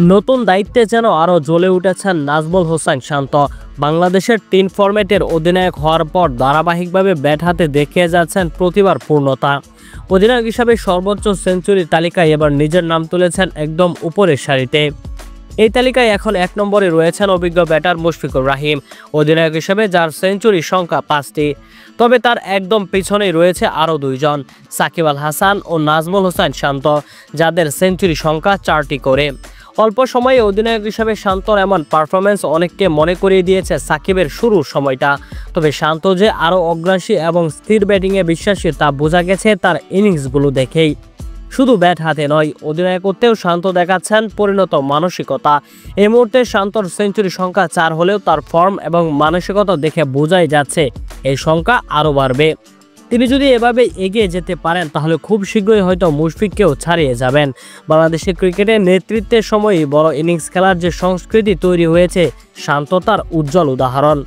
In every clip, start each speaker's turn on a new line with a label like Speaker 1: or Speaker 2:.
Speaker 1: নতুন দায়িত্বে যেন আরও জ্বলে উঠেছেন নাজমুল হোসেন শান্ত। বাংলাদেশের ৩ ফরম্যাটের অধিনায়ক হওয়ার পর ধারাবাহিকভাবে ব্যাট হাতে দেখিয়ে যাচ্ছেন প্রতিভার পূর্ণতা। অধিনায়ক হিসাবে সর্বোচ্চ সেঞ্চুরির তালিকায় এবার নিজের নাম তুলেছেন একদম উপরের সারিতে। এই তালিকায় এখন ১ নম্বরে রয়েছেন অভিজ্ঞ ব্যাটার মুশফিকুর রহিম, অধিনায়ক হিসেবে যার সেঞ্চুরির সংখ্যা ৫টি। তবে তার একদম পিছনেই রয়েছে আরও ২ জন, সাকিব আল হাসান ও নাজমুল হোসেন শান্ত, যাদের সেঞ্চুরি সংখ্যা ৪টি করে। অল্প সময়ে অধিনায়ক হিসেবে শান্তর এমন পারফরমেন্স অনেককে মনে করিয়ে দিয়েছে সাকিবের শুরুর সময়টা। তবে শান্ত যে আরও অগ্রাসী এবং স্থির ব্যাটিংয়ে বিশ্বাসী তা বোঝা গেছে তার ইনিংসগুলো দেখেই। শুধু ব্যাট হাতে নয়, অধিনায়কত্বেও শান্ত দেখাচ্ছেন পরিণত মানসিকতা। এই মুহূর্তে শান্তর সেঞ্চুরি সংখ্যা ৪ হলেও তার ফর্ম এবং মানসিকতা দেখে বোঝাই যাচ্ছে এই সংখ্যা আরও বাড়বে। তিনি যদি এভাবে এগিয়ে যেতে পারেন তাহলে খুব শীঘ্রই হয়তো মুশফিককেও ছাড়িয়ে যাবেন। বাংলাদেশের ক্রিকেটের নেতৃত্বের সময়ই বড় ইনিংস খেলার যে সংস্কৃতি তৈরি হয়েছে, শান্ত তার উজ্জ্বল উদাহরণ।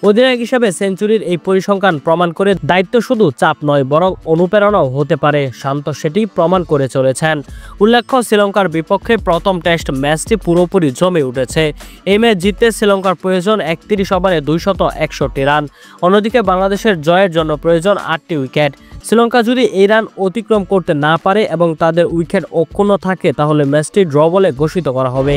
Speaker 1: অধিনায়ক হিসেবে সেঞ্চুরির এই পরিসংখ্যান প্রমাণ করে দায়িত্ব শুধু চাপ নয় বরং অনুপ্রেরণাও হতে পারে। শান্ত সেটি প্রমাণ করে চলেছেন। উল্লেখ্য, শ্রীলঙ্কার বিপক্ষে প্রথম টেস্ট ম্যাচটি পুরোপুরি জমে উঠেছে। এই ম্যাচ জিততে শ্রীলঙ্কার প্রয়োজন ৩১ ওভারে ২৬১ রান। অন্যদিকে বাংলাদেশের জয়ের জন্য প্রয়োজন ৮টি উইকেট। শ্রীলঙ্কা যদি এই রান অতিক্রম করতে না পারে এবং তাদের উইকেট অক্ষুণ্ণ থাকে তাহলে ম্যাচটি ড্র বলে ঘোষিত করা হবে।